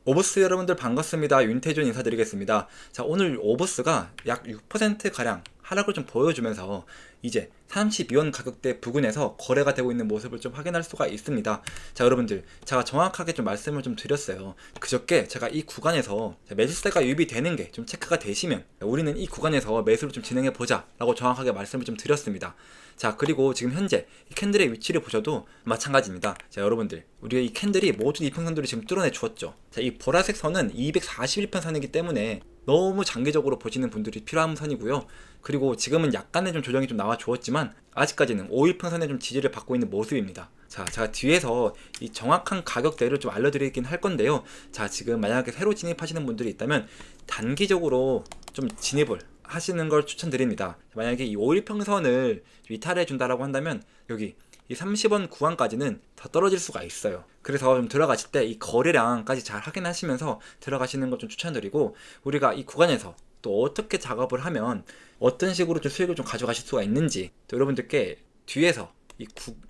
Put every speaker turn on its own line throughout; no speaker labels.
오버스 여러분들 반갑습니다. 윤태준 인사드리겠습니다. 자, 오늘 오버스가 약 6%가량 하락을 좀 보여주면서 이제 32원 가격대 부근에서 거래가 되고 있는 모습을 좀 확인할 수가 있습니다. 자, 여러분들 제가 정확하게 좀 말씀을 좀 드렸어요. 그저께 제가 이 구간에서 매수세가 유입이 되는 게 좀 체크가 되시면 우리는 이 구간에서 매수를 좀 진행해 보자 라고 정확하게 말씀을 좀 드렸습니다. 자, 그리고 지금 현재 이 캔들의 위치를 보셔도 마찬가지입니다. 자, 여러분들 우리가 이 캔들이 모든 이평선들을 지금 뚫어내 주었죠. 자, 이 보라색 선은 241편 선이기 때문에 너무 장기적으로 보시는 분들이 필요한 선이고요. 그리고 지금은 약간의 좀 조정이 좀 나와 주었지만 아직까지는 5일평선에 좀 지지를 받고 있는 모습입니다. 자, 제가 뒤에서 이 정확한 가격대를 좀 알려드리긴 할 건데요. 자, 지금 만약에 새로 진입하시는 분들이 있다면 단기적으로 좀 진입을 하시는 걸 추천드립니다. 만약에 이 5일평선을 이탈해 준다라고 한다면 여기 이 30원 구간까지는 더 떨어질 수가 있어요. 그래서 좀 들어가실 때 이 거래량까지 잘 확인하시면서 들어가시는 걸 좀 추천드리고, 우리가 이 구간에서 또 어떻게 작업을 하면 어떤 식으로 좀 수익을 좀 가져가실 수가 있는지 또 여러분들께 뒤에서 이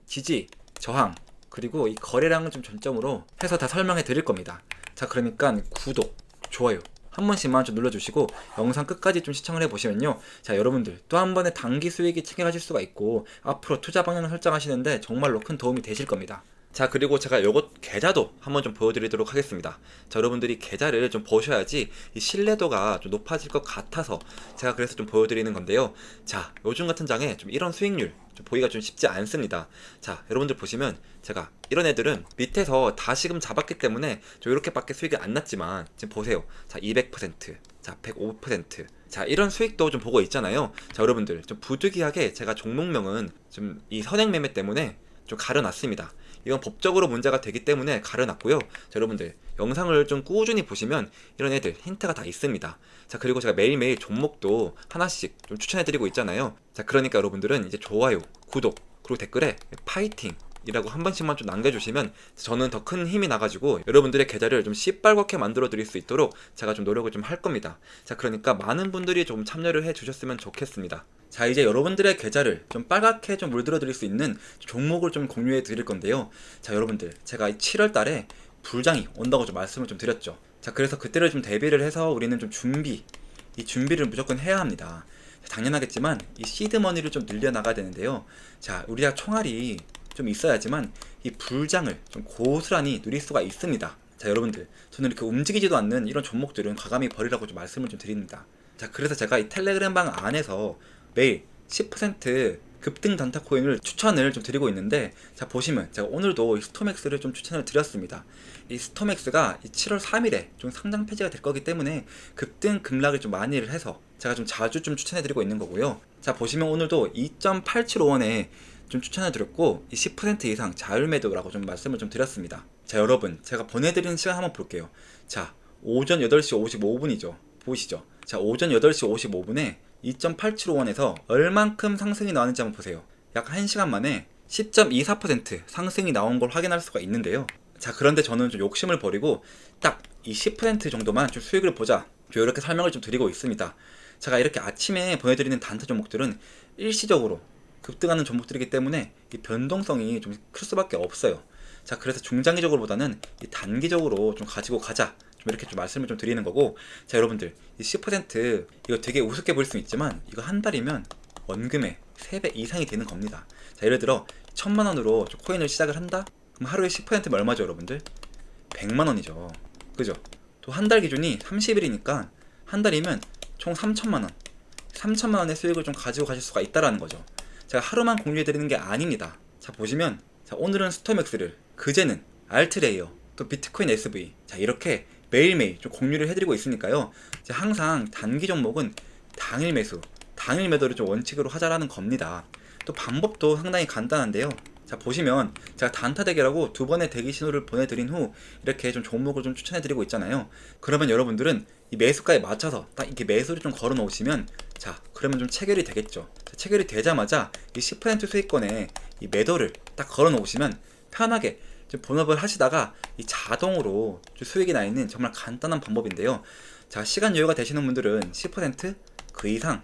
지지, 저항, 그리고 이 거래량을 좀 전점으로 해서 다 설명해 드릴 겁니다. 자, 그러니까 구독, 좋아요 한 번씩만 좀 눌러주시고 영상 끝까지 좀 시청을 해보시면요, 자, 여러분들 또 한 번에 단기 수익이 챙겨가실 수가 있고 앞으로 투자 방향을 설정하시는데 정말로 큰 도움이 되실 겁니다. 자, 그리고 제가 요것 계좌도 한번 좀 보여드리도록 하겠습니다. 자, 여러분들이 계좌를 좀 보셔야지 이 신뢰도가 좀 높아질 것 같아서 제가 그래서 좀 보여드리는 건데요. 자, 요즘 같은 장에 좀 이런 수익률 좀 보기가 좀 쉽지 않습니다. 자, 여러분들 보시면 제가 이런 애들은 밑에서 다시금 잡았기 때문에 좀 이렇게밖에 수익이 안 났지만 지금 보세요. 자, 200%, 자, 105%, 자, 이런 수익도 좀 보고 있잖아요. 자, 여러분들 좀 부득이하게 제가 종목명은 좀 이 선행 매매 때문에 좀 가려놨습니다. 이건 법적으로 문제가 되기 때문에 가려놨고요. 자, 여러분들 영상을 좀 꾸준히 보시면 이런 애들 힌트가 다 있습니다. 자, 그리고 제가 매일매일 종목도 하나씩 좀 추천해드리고 있잖아요. 자, 그러니까 여러분들은 이제 좋아요, 구독, 그리고 댓글에 파이팅 이라고 한 번씩만 좀 남겨주시면 저는 더 큰 힘이 나가지고 여러분들의 계좌를 좀 시뻘겋게 만들어 드릴 수 있도록 제가 좀 노력을 좀 할 겁니다. 자, 그러니까 많은 분들이 좀 참여를 해 주셨으면 좋겠습니다. 자, 이제 여러분들의 계좌를 좀 빨갛게 좀 물들어 드릴 수 있는 종목을 좀 공유해 드릴 건데요. 자, 여러분들 제가 7월 달에 불장이 온다고 좀 말씀을 좀 드렸죠. 자, 그래서 그때를 좀 대비를 해서 우리는 좀 이 준비를 무조건 해야 합니다. 당연하겠지만 이 시드머니를 좀 늘려나가야 되는데요. 자, 우리가 총알이 좀 있어야지만 이 불장을 좀 고스란히 누릴 수가 있습니다. 자, 여러분들 저는 이렇게 움직이지도 않는 이런 종목들은 과감히 버리라고 좀 말씀을 좀 드립니다. 자, 그래서 제가 이 텔레그램 방 안에서 매일 10% 급등 단타 코인을 추천을 좀 드리고 있는데, 자, 보시면 제가 오늘도 이 스톰엑스를 좀 추천을 드렸습니다. 이 스톰엑스가 이 7월 3일에 좀 상장 폐지가 될 거기 때문에 급등 급락을 좀 많이 해서 제가 좀 자주 좀 추천해 드리고 있는 거고요. 자, 보시면 오늘도 2.875원에 좀 추천해 드렸고 이 10% 이상 자율 매도라고 좀 말씀을 좀 드렸습니다. 자, 여러분 제가 보내드리는 시간 한번 볼게요. 자, 오전 8시 55분이죠 보이시죠? 자, 오전 8시 55분에 2.875원에서 얼만큼 상승이 나왔는지 한번 보세요. 약 1시간 만에 10.24% 상승이 나온 걸 확인할 수가 있는데요. 자, 그런데 저는 좀 욕심을 버리고 딱 이 10% 정도만 좀 수익을 보자, 이렇게 설명을 좀 드리고 있습니다. 제가 이렇게 아침에 보내드리는 단타 종목들은 일시적으로 급등하는 종목들이기 때문에 이 변동성이 좀 클 수밖에 없어요. 자, 그래서 중장기적으로 보다는 이 단기적으로 좀 가지고 가자, 좀 이렇게 좀 말씀을 좀 드리는 거고. 자, 여러분들 이 10% 이거 되게 우습게 보일 수 있지만 이거 한 달이면 원금의 3배 이상이 되는 겁니다. 자, 예를 들어 1000만원으로 코인을 시작을 한다? 그럼 하루에 10%면 얼마죠, 여러분들? 100만원이죠. 그죠? 또 한 달 기준이 30일이니까 한 달이면 총 3000만원, 3000만원의 수익을 좀 가지고 가실 수가 있다라는 거죠. 제가 하루만 공유해드리는 게 아닙니다. 자, 보시면 자, 오늘은 스톰엑스를, 그제는 알트레이어, 또 비트코인 SV, 자, 이렇게 매일매일 좀 공유를 해드리고 있으니까요. 자, 항상 단기 종목은 당일 매수, 당일 매도를 좀 원칙으로 하자라는 겁니다. 또 방법도 상당히 간단한데요. 자, 보시면 제가 단타 대기라고 2번의 대기 신호를 보내드린 후 이렇게 좀 종목을 좀 추천해드리고 있잖아요. 그러면 여러분들은 이 매수가에 맞춰서 딱 이렇게 매수를 좀 걸어 놓으시면, 자, 그러면 좀 체결이 되겠죠. 자, 체결이 되자마자 이 10% 수익권에 이 매도를 딱 걸어 놓으시면 편하게 좀 본업을 하시다가 이 자동으로 좀 수익이 나 있는 정말 간단한 방법인데요. 자, 시간 여유가 되시는 분들은 10%그 이상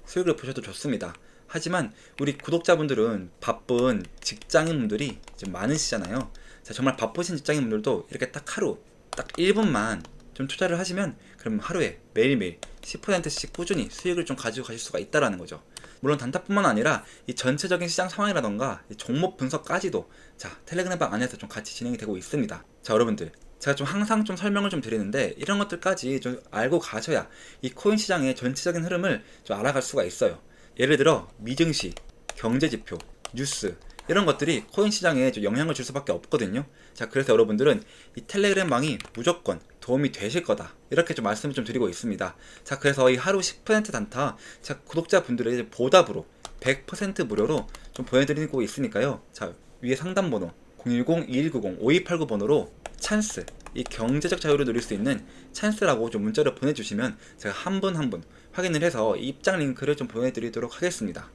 수익을 보셔도 좋습니다. 하지만 우리 구독자분들은 바쁜 직장인분들이 좀 많으시잖아요. 자, 정말 바쁘신 직장인분들도 이렇게 딱 하루 딱 1분만 좀 투자를 하시면 그럼 하루에 매일매일 10%씩 꾸준히 수익을 좀 가지고 가실 수가 있다라는 거죠. 물론 단타뿐만 아니라 이 전체적인 시장 상황이라던가 이 종목 분석까지도 자 텔레그램방 안에서 좀 같이 진행이 되고 있습니다. 자 여러분들 제가 좀 항상 좀 설명을 좀 드리는데 이런 것들까지 좀 알고 가셔야 이 코인 시장의 전체적인 흐름을 좀 알아갈 수가 있어요. 예를 들어 미증시, 경제지표, 뉴스 이런 것들이 코인 시장에 좀 영향을 줄 수밖에 없거든요. 자 그래서 여러분들은 이 텔레그램방이 무조건 도움이 되실 거다 이렇게 좀 말씀을 좀 드리고 있습니다. 자 그래서 이 하루 10% 단타 제가 구독자분들의 보답으로 100% 무료로 좀 보내드리고 있으니까요. 자 위에 상담번호 010-2190-5289 번호로 찬스 이 경제적 자유를 누릴 수 있는 찬스라고 좀 문자를 보내주시면 제가 한 분 한 분 확인을 해서 이 입장 링크를 좀 보내드리도록 하겠습니다.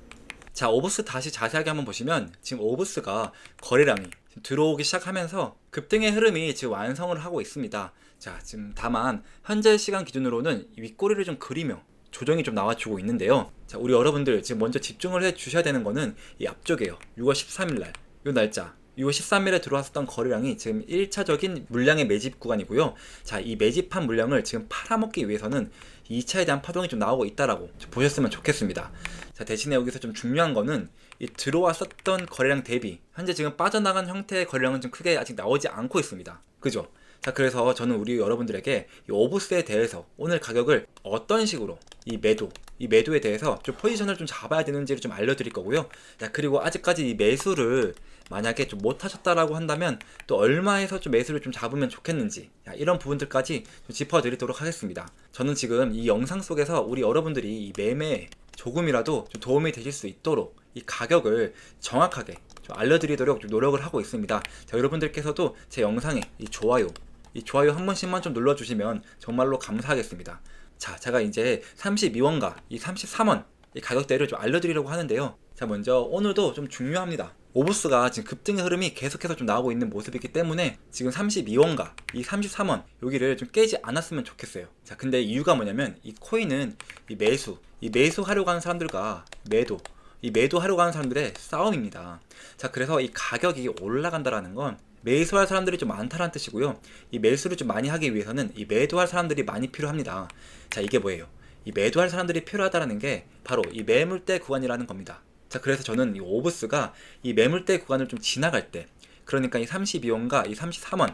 자 오브스 다시 자세하게 한번 보시면 지금 오브스가 거래량이 지금 들어오기 시작하면서 급등의 흐름이 지금 완성을 하고 있습니다. 자 지금 다만 현재 시간 기준으로는 윗꼬리를 좀 그리며 조정이 좀 나와주고 있는데요. 자 우리 여러분들 지금 먼저 집중을 해 주셔야 되는 거는 이 앞쪽에요. 6월 13일날 이 날짜 6월 13일에 들어왔었던 거래량이 지금 1차적인 물량의 매집 구간이고요. 자, 이 매집한 물량을 지금 팔아먹기 위해서는 2차에 대한 파동이 좀 나오고 있다라고 좀 보셨으면 좋겠습니다. 자, 대신에 여기서 좀 중요한 거는 이 들어왔었던 거래량 대비 현재 지금 빠져나간 형태의 거래량은 좀 크게 아직 나오지 않고 있습니다. 그죠? 자, 그래서 저는 우리 여러분들에게 이 오브스에 대해서 오늘 가격을 어떤 식으로 이 매도에 대해서 좀 포지션을 좀 잡아야 되는지를 좀 알려드릴 거고요. 자, 그리고 아직까지 이 매수를 만약에 좀 못하셨다라고 한다면 또 얼마에서 좀 매수를 좀 잡으면 좋겠는지 이런 부분들까지 좀 짚어드리도록 하겠습니다. 저는 지금 이 영상 속에서 우리 여러분들이 이 매매에 조금이라도 좀 도움이 되실 수 있도록 이 가격을 정확하게 좀 알려드리도록 좀 노력을 하고 있습니다. 자, 여러분들께서도 제 영상에 이 좋아요 한 번씩만 좀 눌러주시면 정말로 감사하겠습니다. 자, 제가 이제 32원과 이 33원 이 가격대를 좀 알려드리려고 하는데요. 자, 먼저 오늘도 좀 중요합니다. 오브스가 지금 급등의 흐름이 계속해서 좀 나오고 있는 모습이기 때문에 지금 32원과 이 33원 여기를 좀 깨지 않았으면 좋겠어요. 자, 근데 이유가 뭐냐면 이 코인은 이 매수하려고 하는 사람들과 매도하려고 하는 사람들의 싸움입니다. 자, 그래서 이 가격이 올라간다라는 건 매수할 사람들이 좀 많다는 뜻이고요. 이 매수를 좀 많이 하기 위해서는 이 매도할 사람들이 많이 필요합니다. 자, 이게 뭐예요? 이 매도할 사람들이 필요하다는 게 바로 이 매물대 구간이라는 겁니다. 자, 그래서 저는 이 오브스가 이 매물대 구간을 좀 지나갈 때, 그러니까 이 32원과 이 33원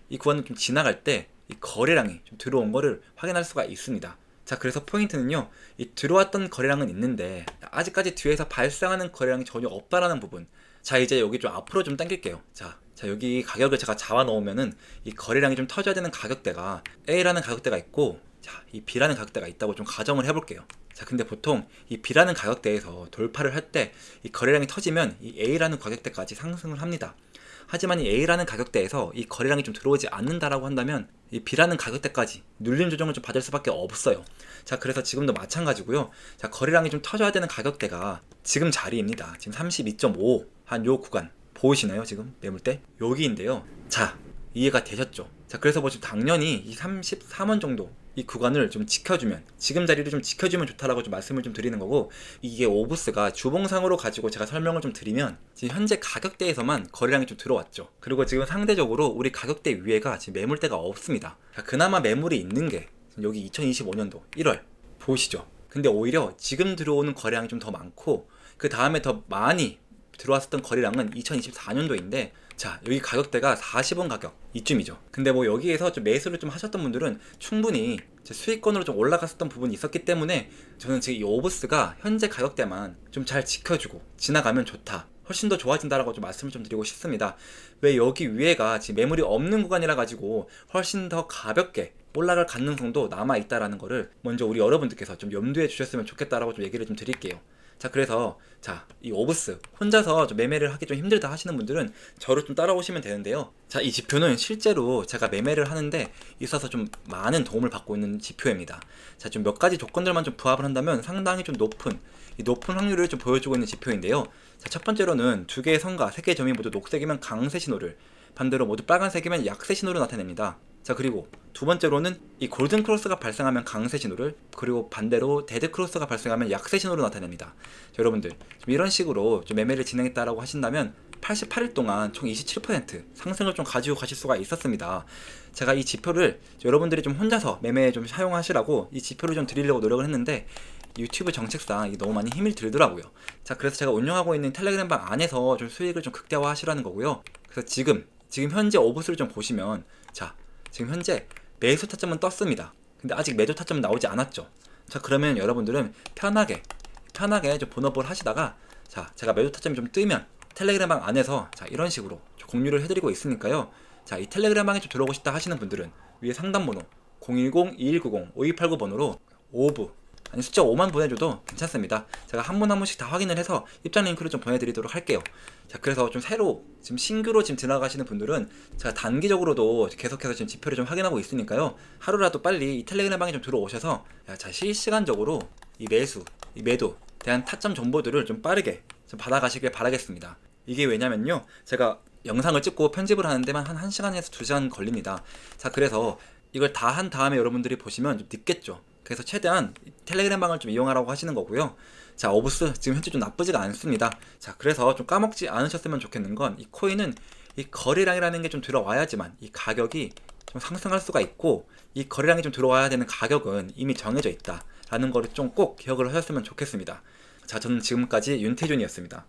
이 구간을 좀 지나갈 때 이 거래량이 좀 들어온 거를 확인할 수가 있습니다. 자, 그래서 포인트는요, 이 들어왔던 거래량은 있는데 아직까지 뒤에서 발생하는 거래량이 전혀 없다라는 부분. 자, 이제 여기 좀 앞으로 좀 당길게요. 자, 여기 가격을 제가 잡아 넣으면은 이 거래량이 좀 터져야 되는 가격대가 A라는 가격대가 있고, 자, 이 B라는 가격대가 있다고 좀 가정을 해볼게요. 자, 근데 보통 이 B라는 가격대에서 돌파를 할 때 이 거래량이 터지면 이 A라는 가격대까지 상승을 합니다. 하지만 이 A라는 가격대에서 이 거래량이 좀 들어오지 않는다라고 한다면 이 B라는 가격대까지 눌림 조정을 좀 받을 수밖에 없어요. 자, 그래서 지금도 마찬가지고요. 자, 거래량이 좀 터져야 되는 가격대가 지금 자리입니다. 지금 32.5 한 요 구간 보이시나요? 지금 매물대 여기인데요. 자, 이해가 되셨죠? 자, 그래서 뭐 지금 당연히 이 33원 정도 이 구간을 좀 지켜주면, 지금 자리를 좀 지켜주면 좋다라고 좀 말씀을 좀 드리는 거고, 이게 오브스가 주봉상으로 가지고 제가 설명을 좀 드리면 지금 현재 가격대에서만 거래량이 좀 들어왔죠. 그리고 지금 상대적으로 우리 가격대 위에가 지금 매물대가 없습니다. 자, 그나마 매물이 있는 게 여기 2025년도 1월 보이시죠? 근데 오히려 지금 들어오는 거래량이 좀 더 많고 그 다음에 더 많이 들어왔었던 거래량은 2024년도인데, 자, 여기 가격대가 40원 가격 이쯤이죠. 근데 뭐 여기에서 좀 매수를 좀 하셨던 분들은 충분히 수익권으로 좀 올라갔었던 부분이 있었기 때문에 저는 지금 이 오브스가 현재 가격대만 좀 잘 지켜주고 지나가면 좋다, 훨씬 더 좋아진다라고 좀 말씀을 좀 드리고 싶습니다. 왜 여기 위에가 지금 매물이 없는 구간이라 가지고 훨씬 더 가볍게 올라갈 가능성도 남아있다라는 거를 먼저 우리 여러분들께서 좀 염두에 주셨으면 좋겠다라고 좀 얘기를 좀 드릴게요. 자, 그래서 자, 이 오브스 혼자서 좀 매매를 하기 좀 힘들다 하시는 분들은 저를 좀 따라오시면 되는데요. 자, 이 지표는 실제로 제가 매매를 하는데 있어서 좀 많은 도움을 받고 있는 지표입니다. 자, 좀 몇 가지 조건들만 좀 부합을 한다면 상당히 좀 높은 확률을 좀 보여주고 있는 지표인데요. 자, 첫 번째로는 두 개의 선과 세 개의 점이 모두 녹색이면 강세 신호를, 반대로 모두 빨간색이면 약세 신호를 나타냅니다. 자, 그리고 두 번째로는 이 골든 크로스가 발생하면 강세 신호를, 그리고 반대로 데드 크로스가 발생하면 약세 신호를 나타냅니다. 자, 여러분들 좀 이런 식으로 좀 매매를 진행했다라고 하신다면 88일 동안 총 27% 상승을 좀 가지고 가실 수가 있었습니다. 제가 이 지표를 여러분들이 좀 혼자서 매매에 좀 사용하시라고 이 지표를 좀 드리려고 노력을 했는데 유튜브 정책상 이게 너무 많이 힘이 들더라고요. 자, 그래서 제가 운영하고 있는 텔레그램 방 안에서 좀 수익을 좀 극대화 하시라는 거고요. 그래서 지금 현재 오브스를 좀 보시면, 자, 지금 현재 매수 타점은 떴습니다. 근데 아직 매도 타점은 나오지 않았죠. 자, 그러면 여러분들은 편하게 좀 본업을 하시다가, 자, 제가 매도 타점이 좀 뜨면 텔레그램 방 안에서 자, 이런 식으로 공유를 해드리고 있으니까요. 자, 이 텔레그램 방에 좀 들어오고 싶다 하시는 분들은 위에 상담 번호 010-2190-5289 번호로 오브 아니 숫자 5만 보내줘도 괜찮습니다. 제가 한 분 한 분씩 다 확인을 해서 입장 링크를 좀 보내드리도록 할게요. 자, 그래서 좀 새로 지금 신규로 지금 들어가시는 분들은 제가 단기적으로도 계속해서 지금 지표를 좀 확인하고 있으니까요. 하루라도 빨리 이 텔레그램 방에 좀 들어오셔서 자, 실시간적으로 이 매수, 이 매도 대한 타점 정보들을 좀 빠르게 좀 받아가시길 바라겠습니다. 이게 왜냐면요, 제가 영상을 찍고 편집을 하는 데만 한 1시간에서 2시간 걸립니다. 자, 그래서 이걸 다 한 다음에 여러분들이 보시면 좀 늦겠죠. 그래서 최대한 텔레그램 방을 좀 이용하라고 하시는 거고요. 자, 오브스 지금 현재 좀 나쁘지가 않습니다. 자, 그래서 좀 까먹지 않으셨으면 좋겠는 건 이 코인은 이 거래량이라는 게 좀 들어와야지만 이 가격이 좀 상승할 수가 있고, 이 거래량이 좀 들어와야 되는 가격은 이미 정해져 있다 라는 거를 좀 꼭 기억을 하셨으면 좋겠습니다. 자, 저는 지금까지 윤태준이었습니다.